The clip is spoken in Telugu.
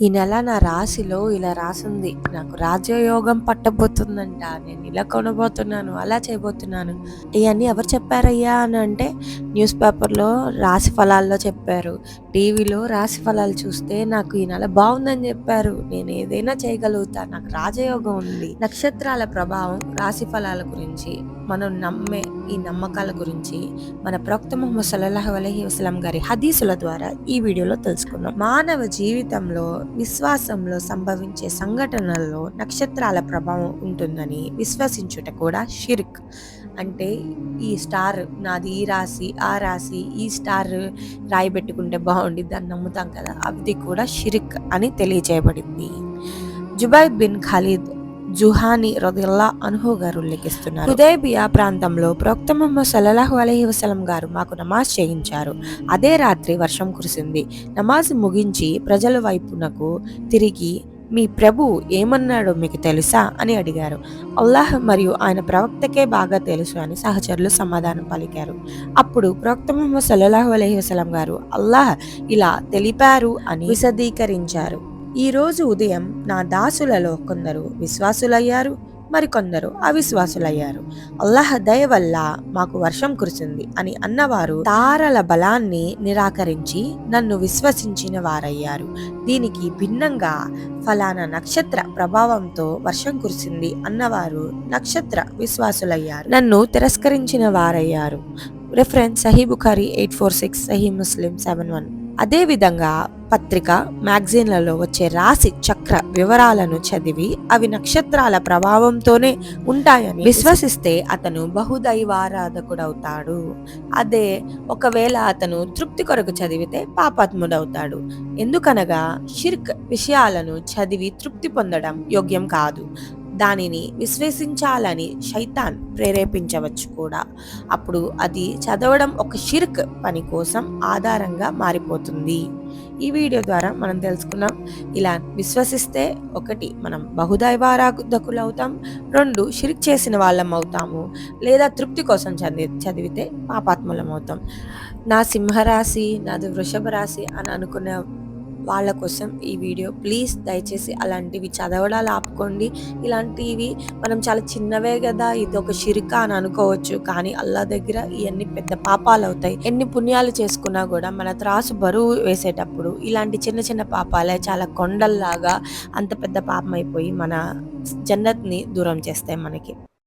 ఈ నెల నా రాశిలో ఇలా రాసుంది. నాకు రాజయోగం పట్టబోతుందంట. నేను ఇలా కొనబోతున్నాను, అలా చేయబోతున్నాను. ఇయన్నీ ఎవరు చెప్పారయ్యా అని అంటే, న్యూస్ పేపర్‌లో రాశి ఫలాల్లో చెప్పారు. టీవీలో రాశి ఫలాలు చూస్తే నాకు ఈ నెల బావుందని జెప్పారు. నేను ఏదైనా చేయగలుగుతా. నాకు రాజయోగం ఉంది. నక్షత్రాల ప్రభావం రాశి ఫలాల గురించి, మనం నమ్మే ఈ నమ్మకాల గురించి మన ప్రవక్త ముహమ్మద్ సల్లల్లాహు అలైహి వసల్లం గారి హదీసుల ద్వారా ఈ వీడియోలో తెలుసుకుందాం. మానవ జీవితంలో విశ్వాసంలో సంభవించే సంఘటనల్లో నక్షత్రాల ప్రభావం ఉంటుందని విశ్వసించుట కూడా షిర్క్. అంటే ఈ స్టార్ నాది ఈ రాశి, ఆ రాశి, ఈ స్టార్ రాయి పెట్టుకుంటే బాగుండిద్ది అని నమ్ముతాం కదా, అది కూడా షిర్క్ అని తెలియజేయబడింది. జుబైద్ బిన్ ఖాలిద్ జుహానీ రదియల్లాహు అన్హు గారు ఉల్లేఖిస్తున్నారు. హుదైబియా ప్రాంతంలో ప్రవక్త ముహమ్మద్ సల్లల్లాహు అలైహి వసల్లం గారు మాకు నమాజ్ చేయించారు. అదే రాత్రి వర్షం కురిసింది. నమాజ్ ముగించి ప్రజల వైపునకు తిరిగి, మీ ప్రభు ఏమన్నాడో మీకు తెలుసా అని అడిగారు. అల్లాహ్ మరియు ఆయన ప్రవక్తకే బాగా తెలుసు అని సహచరులు సమాధానం పలికారు. అప్పుడు ప్రవక్త ముహమ్మద్ సల్లల్లాహు అలైహి వసల్లం గారు అల్లాహ్ ఇలా తెలిపారు అని విశదీకరించారు. ఈ రోజు ఉదయం నా దాసులలో కొందరు విశ్వాసులయ్యారు, మరికొందరు అవిశ్వాసులయ్యారు. అల్లాహ్ దయ వల్ల మాకు వర్షం కురిసింది అని అన్నవారు తారల బలాన్ని నిరాకరించి నన్ను విశ్వసించిన వారయ్యారు. దీనికి భిన్నంగా ఫలానా నక్షత్ర ప్రభావంతో వర్షం కురిసింది అన్నవారు నక్షత్ర విశ్వాసులయ్యారు, నన్ను తిరస్కరించిన వారయ్యారు. రెఫరెన్స్ సహీ బుఖారీ 846, సహీ ముస్లిం 71. అదేవిధంగా పత్రిక, మ్యాగజైన్లలో వచ్చే రాశి చక్ర వివరాలను చదివి అవి నక్షత్రాల ప్రభావంతోనే ఉంటాయని విశ్వసిస్తే అతను బహుదైవారాధకుడవుతాడు. అదే ఒకవేళ అతను తృప్తి కొరకు చదివితే పాపాత్ముడవుతాడు. ఎందుకనగా షిర్క్ విషయాలను చదివి తృప్తి పొందడం యోగ్యం కాదు. దానిని విశ్వసించాలని శైతాన్ ప్రేరేపించవచ్చు కూడా. అప్పుడు అది చదవడం ఒక షిర్క్ పని కోసం ఆధారంగా మారిపోతుంది. ఈ వీడియో ద్వారా మనం తెలుసుకున్నాం, ఇలా విశ్వసిస్తే 1 మనం బహుదైవారాధకులవుతాం, 2 షిర్క్ చేసిన వాళ్ళం అవుతాము, లేదా తృప్తి కోసం చదివితే పాపాత్ములం అవుతాం. నా సింహరాశి, నాది వృషభ రాశి అని అనుకునే వాళ్ళ కోసం ఈ వీడియో. ప్లీజ్ దయచేసి అలాంటివి చదవడాలు ఆపుకోండి. ఇలాంటివి మనం చాలా చిన్నవే కదా, ఇది ఒక షిర్కా అని అనుకోవచ్చు, కానీ అల్లా దగ్గర ఇవన్నీ పెద్ద పాపాలు అవుతాయి. ఎన్ని పుణ్యాలు చేసుకున్నా కూడా మన త్రాసు బరువు వేసేటప్పుడు ఇలాంటి చిన్న చిన్న పాపాలే చాలా కొండల్లాగా అంత పెద్ద పాపం అయిపోయి మన జన్నత్ని దూరం చేస్తాయి మనకి.